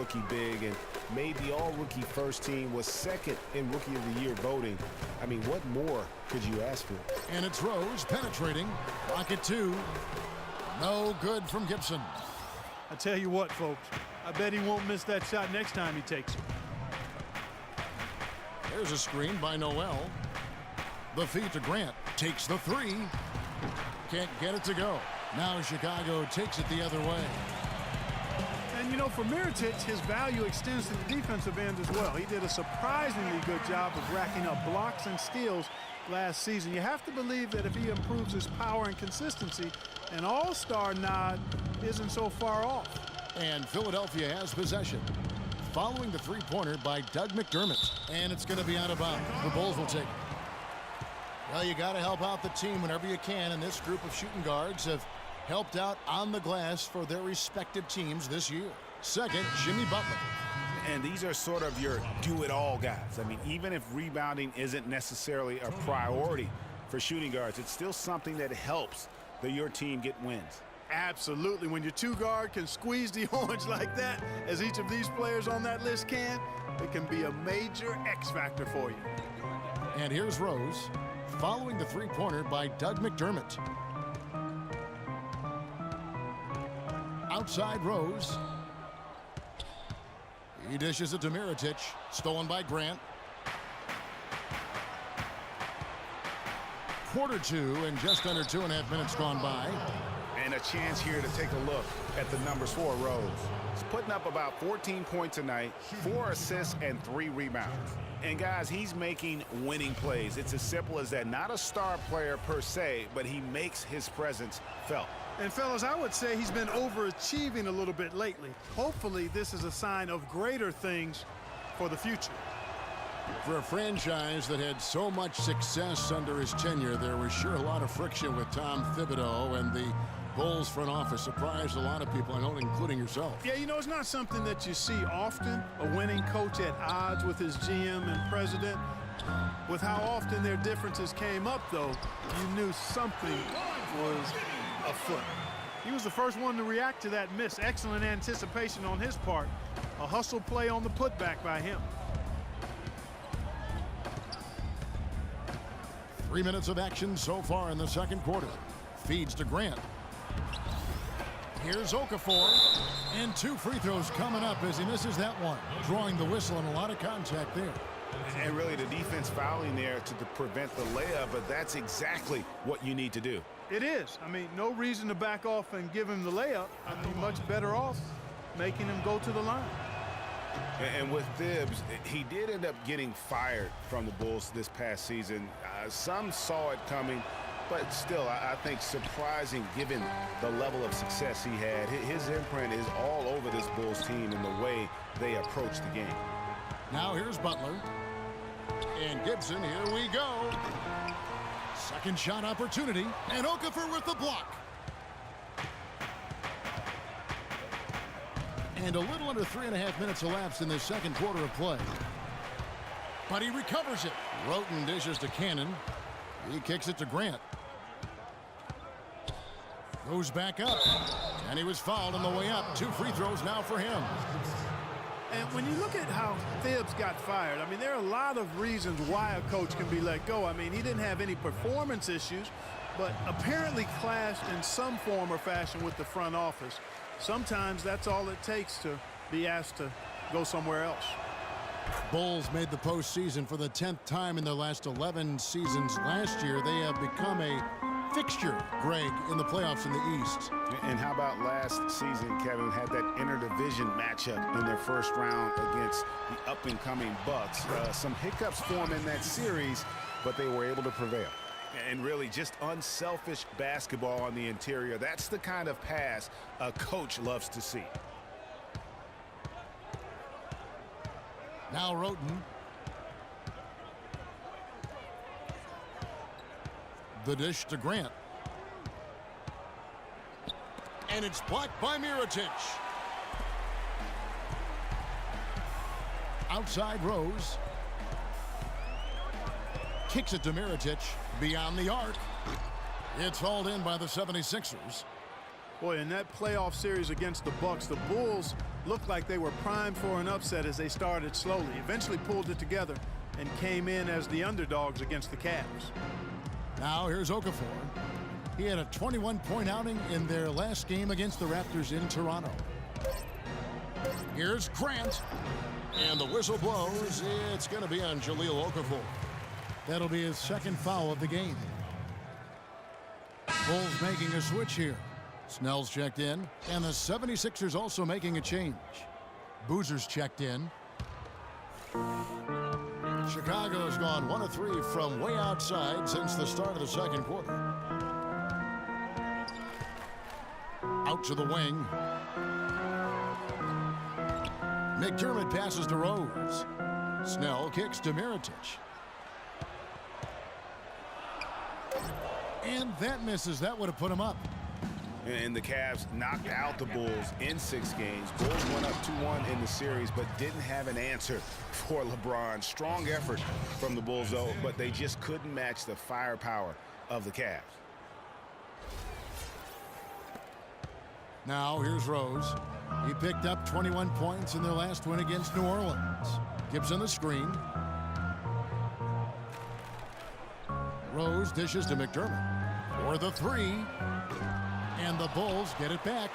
all-rookie big and made the all-rookie first team, was second in Rookie of the Year voting. I mean, what more could you ask for? And it's Rose penetrating. Rocket 2. No good from Gibson. I tell you what, folks, I bet he won't miss that shot next time he takes it. There's a screen by Noel. The feed to Grant. Takes the 3. Can't get it to go. Now Chicago takes it the other way. And, you know, for Mirotic, his value extends to the defensive end as well. He did a surprisingly good job of racking up blocks and steals last season. You have to believe that if he improves his power and consistency, an all-star nod isn't so far off. And Philadelphia has possession. Following the three-pointer by Doug McDermott. And it's going to be out of bounds. The Bulls will take it. Well, you got to help out the team whenever you can, and this group of shooting guards have helped out on the glass for their respective teams this year. Second, Jimmy Butler. And these are sort of your do-it-all guys. I mean, even if rebounding isn't necessarily a priority for shooting guards, it's still something that helps your team get wins. Absolutely. When your two guard can squeeze the orange like that, as each of these players on that list can, it can be a major X factor for you. And here's Rose, following the three-pointer by Doug McDermott. Outside Rose. He dishes it to Mirotic. Stolen by Grant. Quarter 2 and just under 2.5 minutes gone by. And a chance here to take a look at the numbers for Rose. He's putting up about 14 points a night, 4 assists, and 3 rebounds. And guys, he's making winning plays. It's as simple as that. Not a star player per se, but he makes his presence felt. And fellas, I would say he's been overachieving a little bit lately. Hopefully this is a sign of greater things for the future. For a franchise that had so much success under his tenure, there was sure a lot of friction with Tom Thibodeau, and the Bulls front office surprised a lot of people, I know, including yourself. Yeah, you know, it's not something that you see often, a winning coach at odds with his GM and president. With how often their differences came up, though, you knew something was afoot. He was the first one to react to that miss. Excellent anticipation on his part. A hustle play on the putback by him. 3 minutes of action so far in the second quarter. Feeds to Grant. Here's Okafor. And 2 free throws coming up as he misses that one. Drawing the whistle and a lot of contact there. And really the defense fouling there to prevent the layup, but that's exactly what you need to do. It is. I mean, no reason to back off and give him the layup. I'd be much better off making him go to the line. And with Thibs, he did end up getting fired from the Bulls this past season. Some saw it coming, but still, I think surprising given the level of success he had. His imprint is all over this Bulls team in the way they approach the game. Now here's Butler. And Gibson, here we go. Second shot opportunity, and Okafor with the block. And a little under 3.5 minutes elapsed in the second quarter of play. But he recovers it. Roten dishes to Cannon. He kicks it to Grant. Goes back up. And he was fouled on the way up. 2 free throws now for him. And when you look at how Thibs got fired, I mean, there are a lot of reasons why a coach can be let go. I mean, he didn't have any performance issues, but apparently clashed in some form or fashion with the front office. Sometimes that's all it takes to be asked to go somewhere else. Bulls made the postseason for the 10th time in their last 11 seasons. Last year, they have become a fixture, Greg, in the playoffs in the East. And how about last season, Kevin, had that interdivision matchup in their first round against the up-and-coming Bucks. Some hiccups formed in that series, but they were able to prevail. And really just unselfish basketball on the interior. That's the kind of pass a coach loves to see. Now Roten. The dish to Grant. And it's blocked by Mirotic. Outside Rose. Kicks it to Mirotic beyond the arc. It's hauled in by the 76ers. Boy, in that playoff series against the Bucks, the Bulls looked like they were primed for an upset as they started slowly, eventually pulled it together, and came in as the underdogs against the Cavs. Now here's Okafor. He had a 21-point outing in their last game against the Raptors in Toronto. Here's Grant. And the whistle blows. It's going to be on Jahlil Okafor. That'll be his second foul of the game. Bulls making a switch here. Snell's checked in, and the 76ers also making a change. Boozer's checked in. Chicago's gone 1 of 3 from way outside since the start of the second quarter. Out to the wing. McDermott passes to Rose. Snell kicks to Mirotic. And that misses. That would have put him up. And the Cavs knocked out the Bulls in 6 games. Bulls went up 2-1 in the series, but didn't have an answer for LeBron. Strong effort from the Bulls, though, but they just couldn't match the firepower of the Cavs. Now here's Rose. He picked up 21 points in their last win against New Orleans. Gives him the screen. Rose dishes to McDermott for the 3. And the Bulls get it back.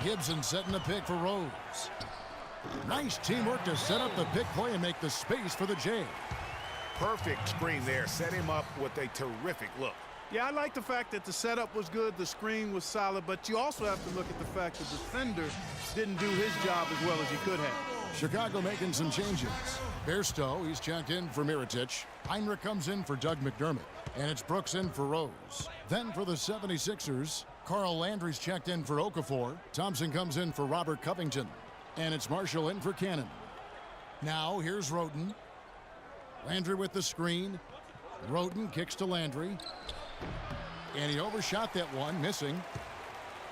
Gibson setting the pick for Rose. Nice teamwork to set up the pick play and make the space for the J. Perfect screen there. Set him up with a terrific look. Yeah, I like the fact that the setup was good, the screen was solid, but you also have to look at the fact the defender didn't do his job as well as he could have. Chicago making some changes. Bairstow, he's checked in for Mirotic. Heinrich comes in for Doug McDermott. And it's Brooks in for Rose. Then for the 76ers, Carl Landry's checked in for Okafor. Thompson comes in for Robert Covington. And it's Marshall in for Cannon. Now here's Roten. Landry with the screen. Roten kicks to Landry. And he overshot that one, missing.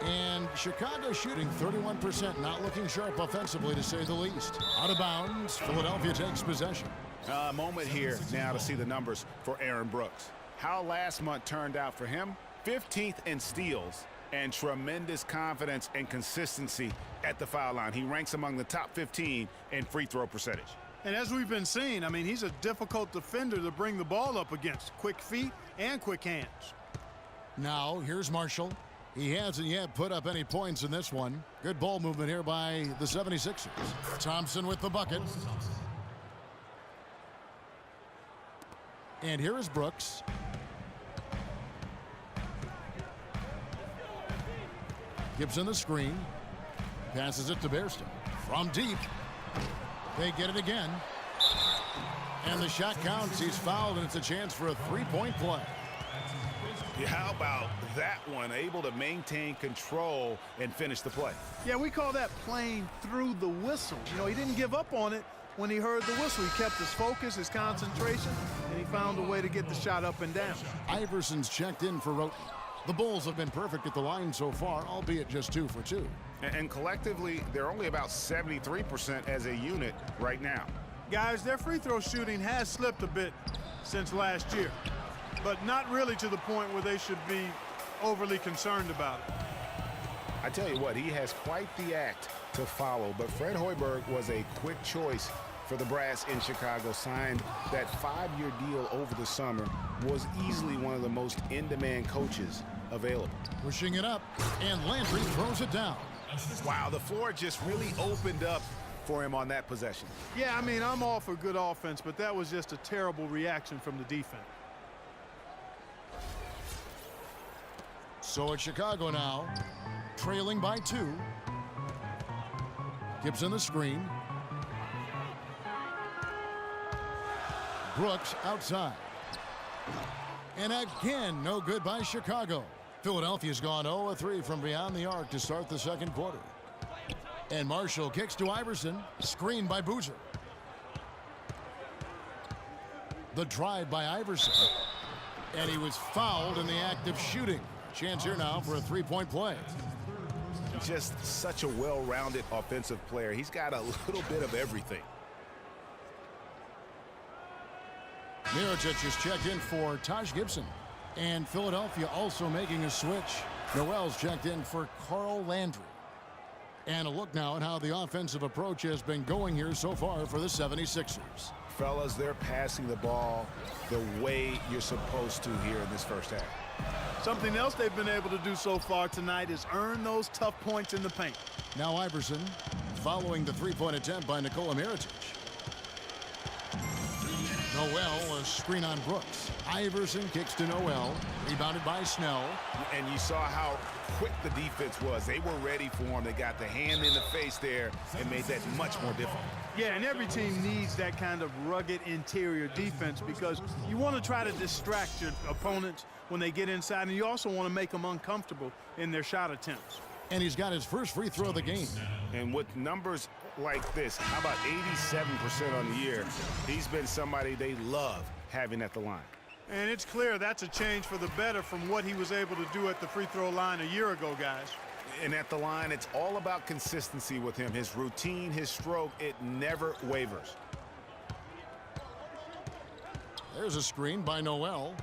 And Chicago shooting 31%, not looking sharp offensively to say the least. Out of bounds, Philadelphia takes possession. A moment here now to see the numbers for Aaron Brooks. How last month turned out for him: 15th in steals and tremendous confidence and consistency at the foul line. He ranks among the top 15 in free throw percentage. And as we've been seeing, I mean, he's a difficult defender to bring the ball up against. Quick feet and quick hands. Now here's Marshall. He hasn't yet put up any points in this one. Good ball movement here by the 76ers. Thompson with the bucket. And here is Brooks. Gibson the screen. Passes it to Bairstow. From deep. They get it again. And the shot counts. He's fouled, and it's a chance for a 3-point play. Yeah, how about that one? Able to maintain control and finish the play. Yeah, we call that playing through the whistle. You know, he didn't give up on it when he heard the whistle. He kept his focus, his concentration, and he found a way to get the shot up and down. Iverson's checked in for Roten. The Bulls have been perfect at the line so far, albeit just 2 for 2. And collectively, they're only about 73% as a unit right now. Guys, their free throw shooting has slipped a bit since last year, but not really to the point where they should be overly concerned about it. I tell you what, he has quite the act to follow, but Fred Hoiberg was a quick choice for the brass in Chicago. Signed that 5-year deal over the summer, was easily one of the most in-demand coaches available. Pushing it up, and Landry throws it down. Wow, the floor just really opened up for him on that possession. Yeah, I mean, I'm all for good offense, but that was just a terrible reaction from the defense. So it's Chicago now, trailing by 2. Gibson the screen. Brooks outside. And again, no good by Chicago. Philadelphia's gone 0-3 from beyond the arc to start the second quarter. And Marshall kicks to Iverson, screened by Boozer. The drive by Iverson. And he was fouled in the act of shooting. Chance here now for a 3-point play. Just such a well-rounded offensive player. He's got a little bit of everything. Mirotic is checked in for Taj Gibson. And Philadelphia also making a switch. Noel's checked in for Carl Landry. And a look now at how the offensive approach has been going here so far for the 76ers. Fellas, they're passing the ball the way you're supposed to here in this first half. Something else they've been able to do so far tonight is earn those tough points in the paint. Now Iverson following the three-point attempt by Nikola Mirotic. Noel, a screen on Brooks. Iverson kicks to Noel, rebounded by Snell. And you saw how quick the defense was. They were ready for him. They got the hand in the face there and made that much more difficult. Yeah, and every team needs that kind of rugged interior defense because you want to try to distract your opponents when they get inside, and you also want to make them uncomfortable in their shot attempts. And he's got his first free throw of the game. And with numbers like this, how about 87% on the year, he's been somebody they love having at the line. And it's clear that's a change for the better from what he was able to do at the free throw line a year ago, guys. And at the line, it's all about consistency with him. His routine, his stroke, it never wavers. There's a screen by Noel.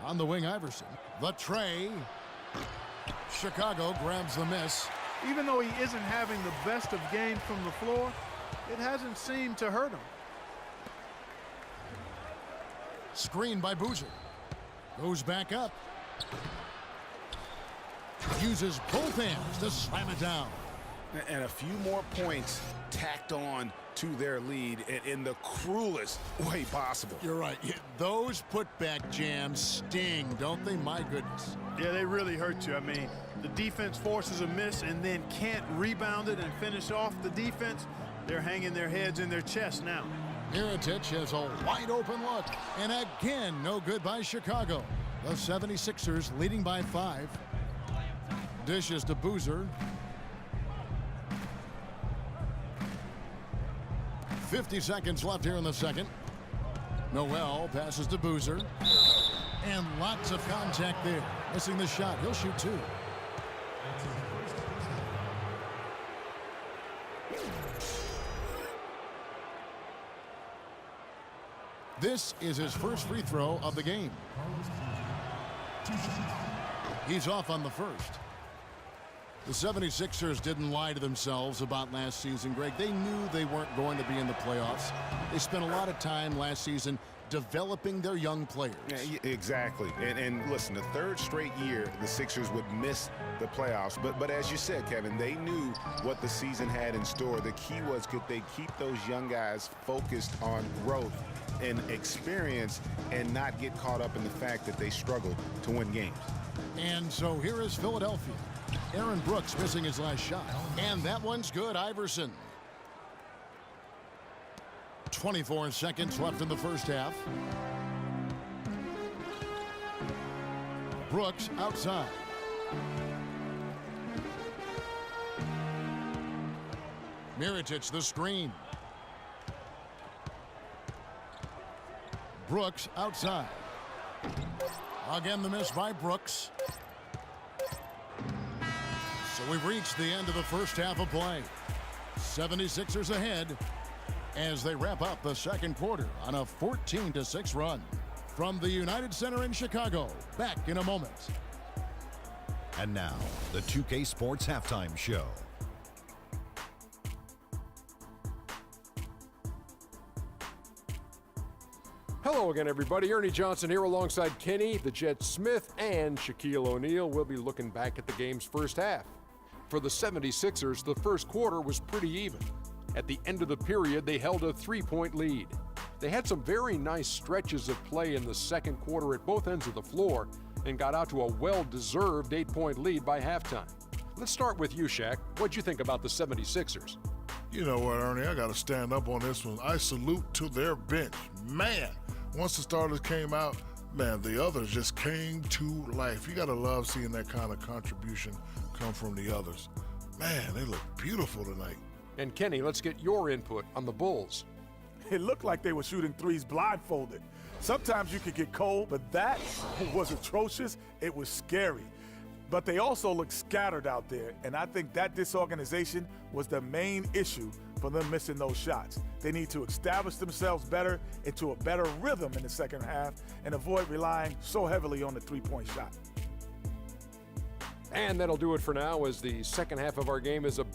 On the wing, Iverson. The tray. Chicago grabs the miss. Even though he isn't having the best of games from the floor, it hasn't seemed to hurt him. Screen by Boozer. Goes back up. Uses both hands to slam it down. And a few more points tacked on to their lead in the cruelest way possible. You're right. Yeah, those putback jams sting, don't they? My goodness. Yeah, they really hurt you. I mean, the defense forces a miss and then can't rebound it and finish off the defense. They're hanging their heads in their chest now. Mirotic has a wide open look. And again, no good by Chicago. The 76ers leading by 5. Dishes to Boozer. 50 seconds left here in the second. Noel passes to Boozer. And lots of contact there. Missing the shot. He'll shoot 2. This is his first free throw of the game. He's off on the first. The 76ers didn't lie to themselves about last season, Greg. They knew they weren't going to be in the playoffs. They spent a lot of time last season developing their young players. Yeah, exactly. And listen, the third straight year the Sixers would miss the playoffs. But as you said, Kevin, they knew what the season had in store. The key was, could they keep those young guys focused on growth and experience and not get caught up in the fact that they struggled to win games. And so here is Philadelphia. Aaron Brooks missing his last shot. And that one's good. Iverson. 24 seconds left in the first half. Brooks outside. Mirotic the screen. Brooks outside. Again the miss by Brooks. So we've reached the end of the first half of play. 76ers ahead as they wrap up the second quarter on a 14-6 run. From the United Center in Chicago, back in a moment. And now, the 2K Sports Halftime Show. Hello again, everybody. Ernie Johnson here alongside Kenny, the Jet Smith, and Shaquille O'Neal. We'll be looking back at the game's first half. For the 76ers, the first quarter was pretty even. At the end of the period, they held a 3-point lead. They had some very nice stretches of play in the second quarter at both ends of the floor and got out to a well-deserved 8-point lead by halftime. Let's start with you, Shaq. What'd you think about the 76ers? You know what, Ernie, I got to stand up on this one. I salute to their bench. Man, once the starters came out, man, the others just came to life. You got to love seeing that kind of contribution come from the others. Man, they look beautiful tonight. And Kenny, let's get your input on the Bulls. It looked like they were shooting threes blindfolded. Sometimes you could get cold, but that was atrocious. It was scary. But they also look scattered out there, and I think that disorganization was the main issue for them missing those shots. They need to establish themselves better into a better rhythm in the second half and avoid relying so heavily on the three-point shot. And that'll do it for now, as the second half of our game is about